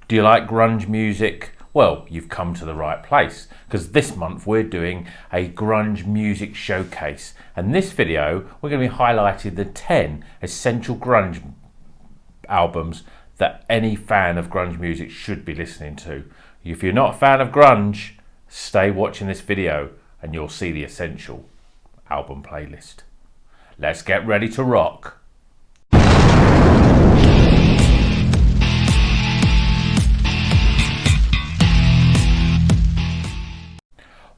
Do you like grunge music? Well, you've come to the right place, because this month we're doing a grunge music showcase. And this video, we're going to be highlighting the 10 essential grunge albums that any fan of grunge music should be listening to. If you're not a fan of grunge, stay watching this video and you'll see the essential album playlist. Let's get ready to rock.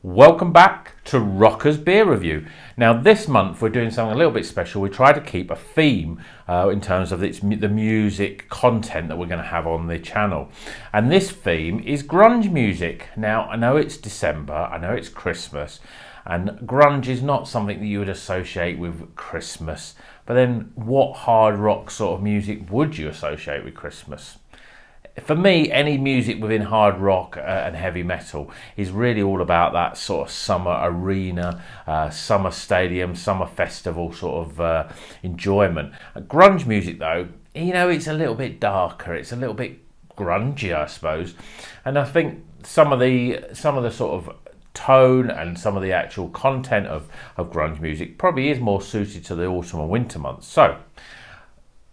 Welcome back to Rocker's Beer Review. Now this month we're doing something a little bit special. We try to keep a theme in terms of the music content that we're going to have on the channel. And this theme is grunge music. Now I know it's December, I know it's Christmas, and grunge is not something that you would associate with Christmas. But then what hard rock sort of music would you associate with Christmas? For me, any music within hard rock and heavy metal is really all about that sort of summer arena, summer stadium, summer festival sort of enjoyment. Grunge music though, you know, it's a little bit darker, it's a little bit grungy, I suppose. And I think some of the sort of tone and some of the actual content of grunge music probably is more suited to the autumn and winter months. So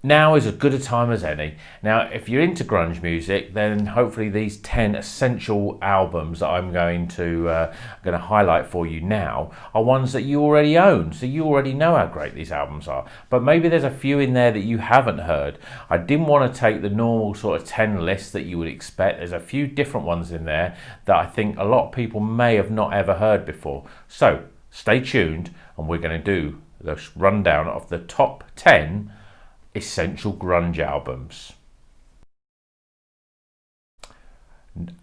now is as good a time as any. Now, if you're into grunge music, then hopefully these 10 essential albums that I'm going to highlight for you now are ones that you already own. So you already know how great these albums are. But maybe there's a few in there that you haven't heard. I didn't want to take the normal sort of 10 list that you would expect. There's a few different ones in there that I think a lot of people may have not ever heard before. So stay tuned and we're going to do the rundown of the top 10 essential grunge albums.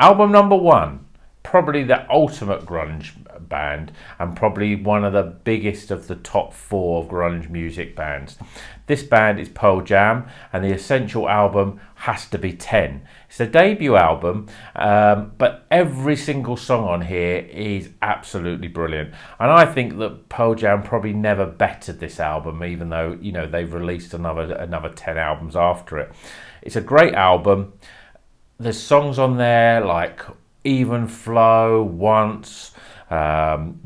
Album number 1, probably the ultimate grunge band and probably one of the biggest of the top 4 grunge music bands. This band is Pearl Jam and the essential album has to be 10. It's their debut album, but every single song on here is absolutely brilliant. And I think that Pearl Jam probably never bettered this album, even though, you know, they've released another 10 albums after it. It's a great album. There's songs on there like Even Flow, Once,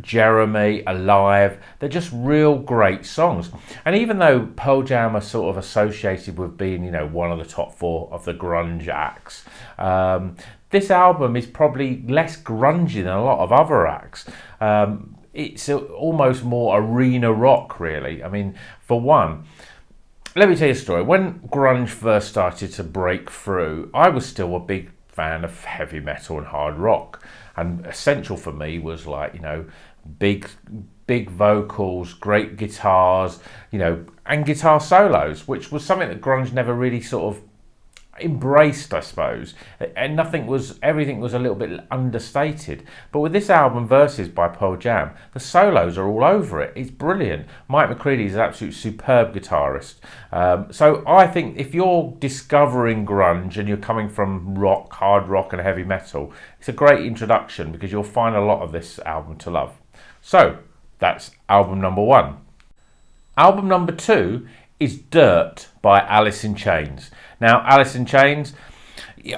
Jeremy, Alive. They're just real great songs. And even though Pearl Jam are sort of associated with being, you know, one of the top 4 of the grunge acts, this album is probably less grungy than a lot of other acts. It's almost more arena rock, really. I mean, for one, let me tell you a story. When grunge first started to break through, I was still a big fan of heavy metal and hard rock, and essential for me was, like, you know, big vocals, great guitars, you know, and guitar solos, which was something that grunge never really sort of embraced, I suppose. And everything was a little bit understated. But with this album, Versus by Pearl Jam, the solos are all over it. It's brilliant. Mike McCready is an absolute superb guitarist. So I think if you're discovering grunge and you're coming from rock, hard rock and heavy metal, it's a great introduction because you'll find a lot of this album to love. So that's album number 1. Album number 2 is Dirt by Alicia Chains. Now, Alicia Chains,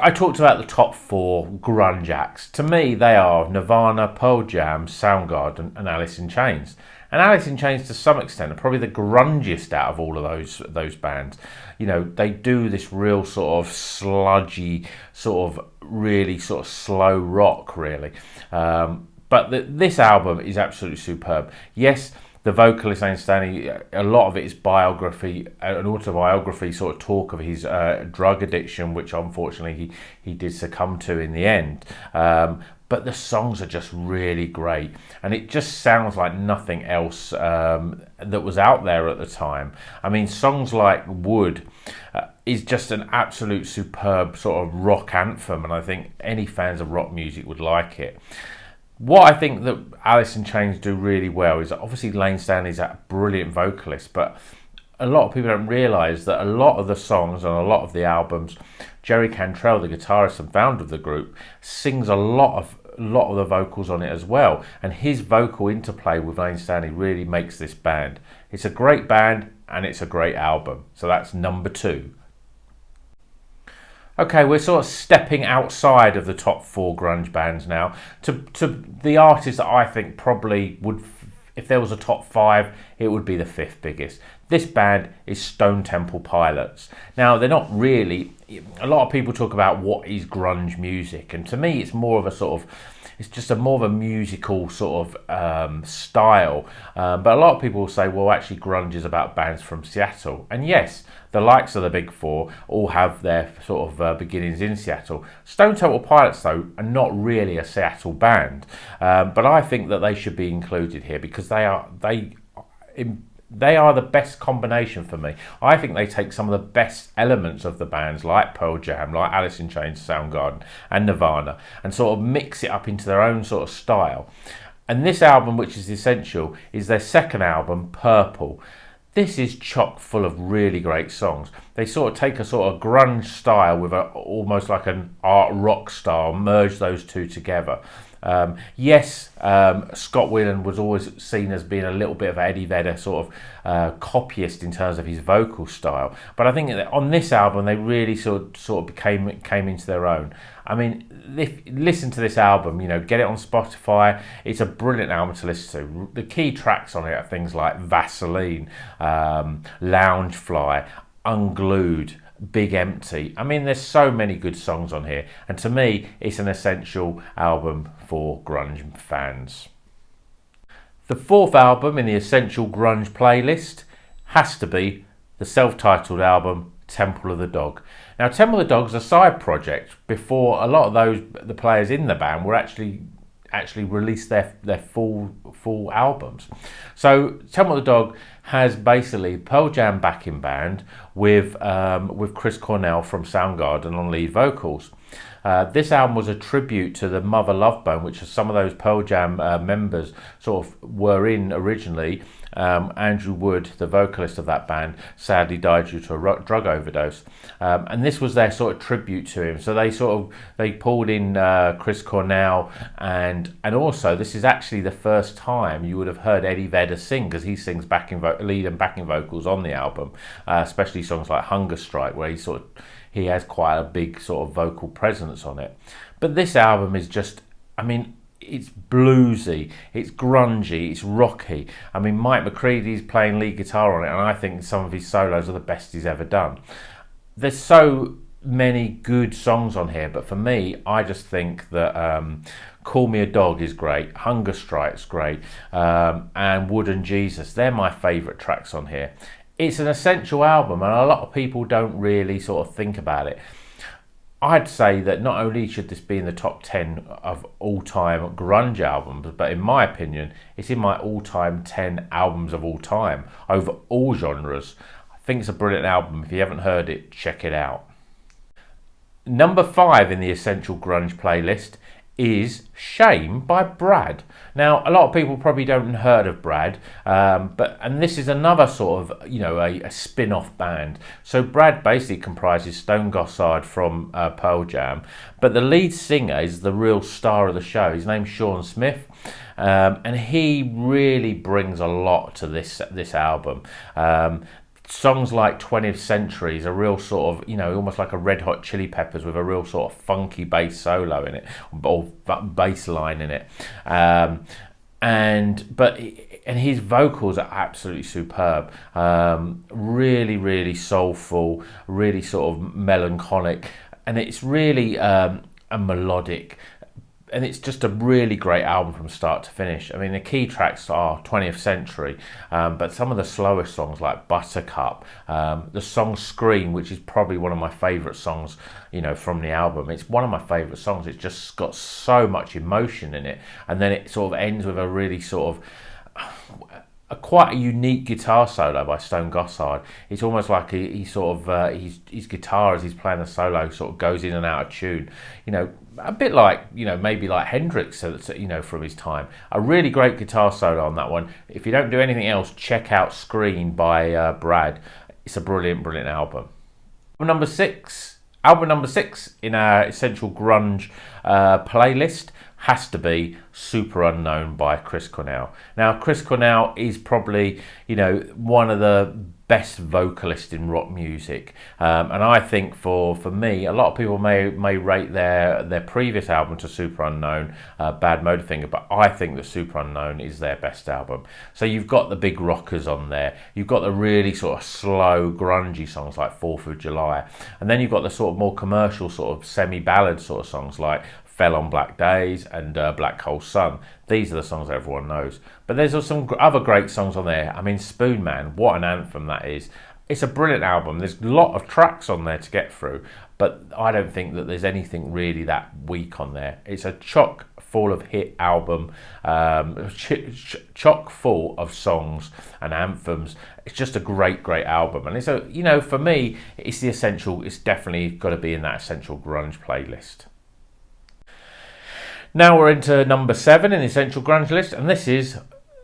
I talked about the top 4 grunge acts. To me, they are Nirvana, Pearl Jam, Soundgarden and Alicia Chains. And Alicia Chains, to some extent, are probably the grungiest out of all of those bands. You know, they do this real sort of sludgy, sort of really sort of slow rock, really. But this album is absolutely superb. Yes, the vocalist Lane Stanley, a lot of it is biography, an autobiography sort of talk of his drug addiction, which unfortunately he did succumb to in the end. But the songs are just really great, and it just sounds like nothing else that was out there at the time. I mean, songs like Wood is just an absolute superb sort of rock anthem, and I think any fans of rock music would like it. What I think that Alicia Chains do really well is that obviously Lane Stanley's a brilliant vocalist, but a lot of people don't realise that a lot of the songs and a lot of the albums, Jerry Cantrell, the guitarist and founder of the group, sings a lot of the vocals on it as well, and his vocal interplay with Lane Stanley really makes this band. It's a great band and it's a great album. So that's number 2. Okay, we're sort of stepping outside of the top four grunge bands now to the artist that I think probably would, if there was a top five, it would be the fifth biggest. This band is Stone Temple Pilots. Now, they're not really, a lot of people talk about what is grunge music, and to me it's more of a sort of, it's just a more of a musical sort of style. But a lot of people will say, well, actually grunge is about bands from Seattle. And yes, the likes of the Big Four all have their sort of beginnings in Seattle. Stone Temple Pilots, though, are not really a Seattle band. But I think that they should be included here because they are the best combination for me. I think they take some of the best elements of the bands like Pearl Jam, like Alicia Chains, Soundgarden and Nirvana, and sort of mix it up into their own sort of style. And this album, which is Essential, is their second album, Purple. This is chock full of really great songs. They sort of take a sort of grunge style with almost like an art rock style, merge those two together. Yes, Scott Weiland was always seen as being a little bit of Eddie Vedder sort of copyist in terms of his vocal style, but I think that on this album they really sort of came into their own. I mean, listen to this album, you know, get it on Spotify. It's a brilliant album to listen to. The key tracks on it are things like Vaseline, Loungefly, Unglued, Big Empty. I mean, there's so many good songs on here, and to me it's an essential album for grunge fans. The fourth album in the essential grunge playlist has to be the self-titled album Temple of the Dog. Now, Temple of the Dog is a side project before a lot of the players in the band were actually released their full albums. So Temple of the Dog has basically Pearl Jam backing band with Chris Cornell from Soundgarden on lead vocals. This album was a tribute to the Mother Love Bone, which some of those Pearl Jam members sort of were in originally. Andrew Wood, the vocalist of that band, sadly died due to a drug overdose, and this was their sort of tribute to him. So they pulled in Chris Cornell, and also this is actually the first time you would have heard Eddie Vedder sing, because he sings lead and backing vocals on the album, especially songs like Hunger Strike, where he has quite a big sort of vocal presence on it. But this album is just, I mean, it's bluesy, it's grungy, it's rocky. I mean, Mike McCready's playing lead guitar on it, and I think some of his solos are the best he's ever done. There's so many good songs on here, but for me, I just think that Call Me a Dog is great, Hunger Strike's great, and Wood and Jesus, they're my favourite tracks on here. It's an essential album, and a lot of people don't really sort of think about it. I'd say that not only should this be in the top 10 of all-time grunge albums, but in my opinion, it's in my all-time 10 albums of all time, over all genres. I think it's a brilliant album. If you haven't heard it, check it out. Number 5 in the Essential Grunge playlist is Shame by Brad. Now, a lot of people probably don't heard of Brad, and this is another sort of, you know, a spin-off band. So Brad basically comprises Stone Gossard from Pearl Jam, but the lead singer is the real star of the show. His name's Sean Smith, and he really brings a lot to this album. Songs like 20th Century is a real sort of, you know, almost like a Red Hot Chili Peppers with a real sort of funky bass solo in it, or bass line in it. And his vocals are absolutely superb. Really, really soulful, really sort of melancholic, and it's really a melodic. And it's just a really great album from start to finish. I mean, the key tracks are 20th Century, but some of the slowest songs like Buttercup, the song Scream, which is probably one of my favourite songs, you know, from the album. It's one of my favourite songs. It's just got so much emotion in it. And then it sort of ends with a really sort of quite a unique guitar solo by Stone Gossard. It's almost like he sort of his guitar as he's playing the solo sort of goes in and out of tune. You know, a bit like, you know, maybe like Hendrix, you know, from his time. A really great guitar solo on that one. If you don't do anything else, check out Screen by Brad. It's a brilliant, brilliant album. Album number six in our Essential Grunge playlist has to be Super Unknown by Chris Cornell. Now, Chris Cornell is probably, you know, one of the best vocalist in rock music, and I think for me, a lot of people may rate their previous album to Super Unknown, Bad Motorfinger, but I think that Super Unknown is their best album. So you've got the big rockers on there, you've got the really sort of slow grungy songs like 4th of July, and then you've got the sort of more commercial sort of semi-ballad sort of songs like Fell on Black Days and Black Hole Sun. These are the songs everyone knows. But there's also some other great songs on there. I mean, Spoon Man, what an anthem that is. It's a brilliant album. There's a lot of tracks on there to get through, but I don't think that there's anything really that weak on there. It's a chock full of hit album, chock full of songs and anthems. It's just a great album. And it's a, you know, for me, it's the essential, it's definitely got to be in that essential grunge playlist. Now we're into number 7 in the Essential Grunge list, and this is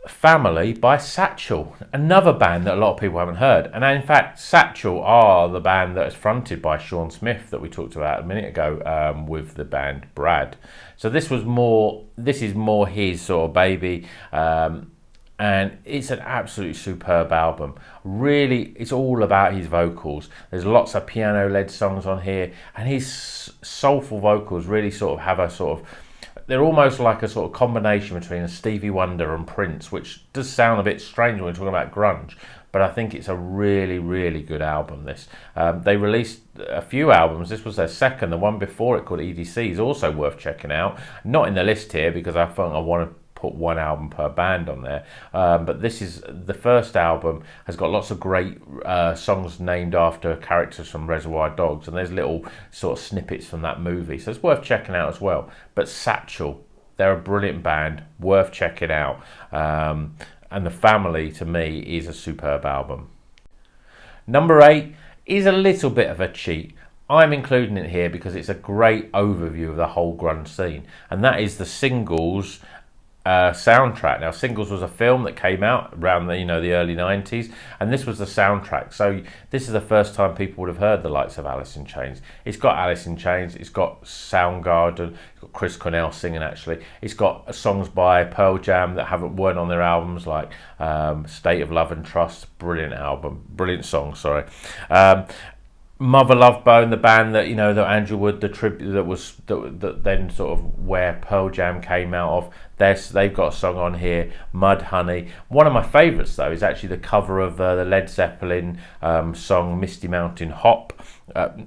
Family by Satchel, another band that a lot of people haven't heard. And in fact, Satchel are the band that is fronted by Sean Smith that we talked about a minute ago with the band Brad. So this is more his sort of baby, and it's an absolutely superb album. Really, it's all about his vocals. There's lots of piano-led songs on here, and his soulful vocals really sort of have a sort of, they're almost like a sort of combination between a Stevie Wonder and Prince, which does sound a bit strange when we're talking about grunge, but I think it's a really good album, this. They released a few albums. This was their second. The one before it, called EDC, is also worth checking out. Not in the list here because I thought I want to put one album per band on there, but this is the first album. Has got lots of great songs named after characters from Reservoir Dogs, and there's little sort of snippets from that movie, so it's worth checking out as well. But Satchel, they're a brilliant band, worth checking out, and The Family to me is a superb album. Number 8 is a little bit of a cheat. I'm including it here because it's a great overview of the whole grunge scene, and that is the Singles soundtrack. Now, Singles was a film that came out around the early 90s, and this was the soundtrack. So this is the first time people would have heard the likes of Alicia Chains. It's got Alicia Chains, it's got Soundgarden, it's got Chris Cornell singing actually. It's got songs by Pearl Jam that weren't on their albums, like State of Love and Trust. Brilliant song, sorry. Mother Love Bone, the band that that Andrew Wood, the tribute that then sort of where Pearl Jam came out of. They've got a song on here, Mud Honey. One of my favourites though is actually the cover of the Led Zeppelin song Misty Mountain Hop. No,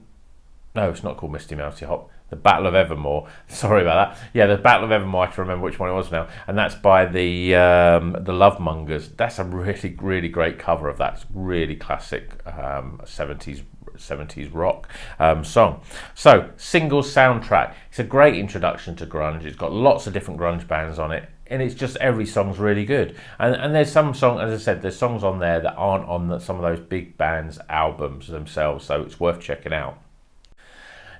it's not called Misty Mountain Hop. The Battle of Evermore. Sorry about that. Yeah, the Battle of Evermore. I have to remember which one it was now, and that's by the Love Mongers. That's a really great cover of that really classic 70s rock song. So, Singles soundtrack. It's a great introduction to grunge. It's got lots of different grunge bands on it, and it's just every song's really good. And there's some song, as I said, there's songs on there that aren't on some of those big bands' albums themselves, so it's worth checking out.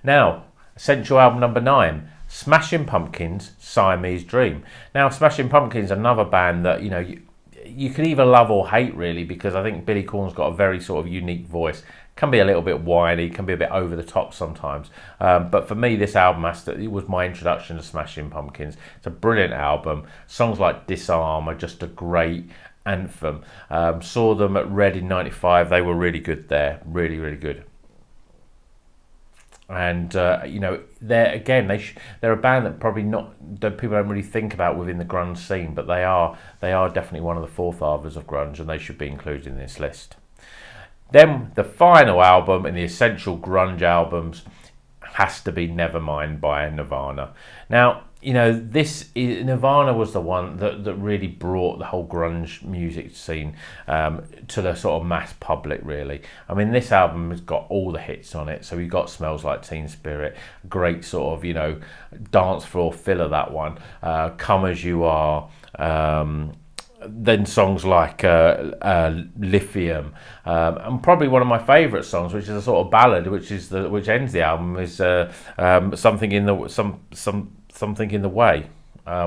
Now, Essential album number 9, Smashing Pumpkins, Siamese Dream. Now, Smashing Pumpkins, another band that you can either love or hate really, because I think Billy Corn's got a very sort of unique voice. Can be a little bit whiny, can be a bit over the top sometimes. But for me, this album it was my introduction to Smashing Pumpkins. It's a brilliant album. Songs like Disarm are just a great anthem. Saw them at Red in '95. They were really good there, really good. And they're a band that people don't really think about within the grunge scene, but they are definitely one of the forefathers of grunge, and they should be included in this list. Then the final album in the essential grunge albums has to be Nevermind by Nirvana. Now, Nirvana was the one that really brought the whole grunge music scene to the sort of mass public, really. I mean, this album has got all the hits on it. So we've got Smells Like Teen Spirit, great sort of, dance floor filler, that one. Come As You Are, then songs like Lithium, and probably one of my favourite songs, which is a sort of ballad, which ends the album, is Something in the Way,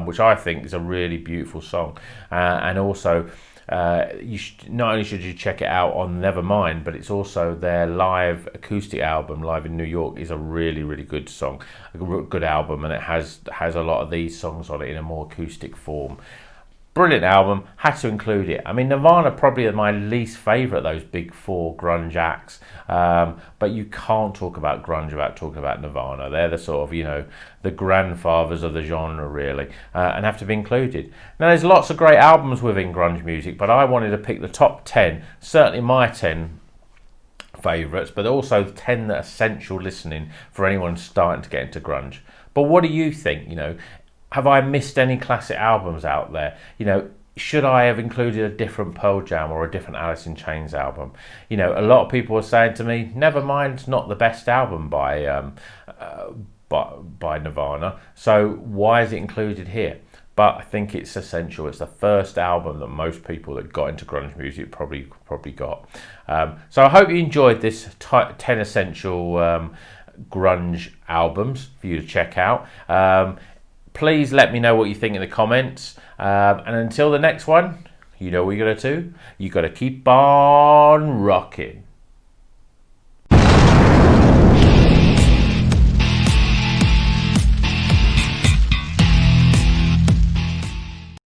which I think is a really beautiful song, and also not only should you check it out on Nevermind, but it's also their live acoustic album, Live in New York, is a really good song, a good album, and it has a lot of these songs on it in a more acoustic form. Brilliant album, had to include it. I mean, Nirvana probably are my least favourite of those big four grunge acts, but you can't talk about grunge without talking about Nirvana. They're the sort of, the grandfathers of the genre, really, and have to be included. Now, there's lots of great albums within grunge music, but I wanted to pick the top 10, certainly my 10 favourites, but also 10 that are essential listening for anyone starting to get into grunge. But what do you think? Have I missed any classic albums out there? Should I have included a different Pearl Jam or a different Alicia Chains album? A lot of people are saying to me, Nevermind's not the best album by Nirvana, so why is it included here? But I think it's essential. It's the first album that most people that got into grunge music probably got. So I hope you enjoyed this 10 essential grunge albums for you to check out. Please let me know what you think in the comments. And until the next one, you know what you got to do. You got to keep on rocking.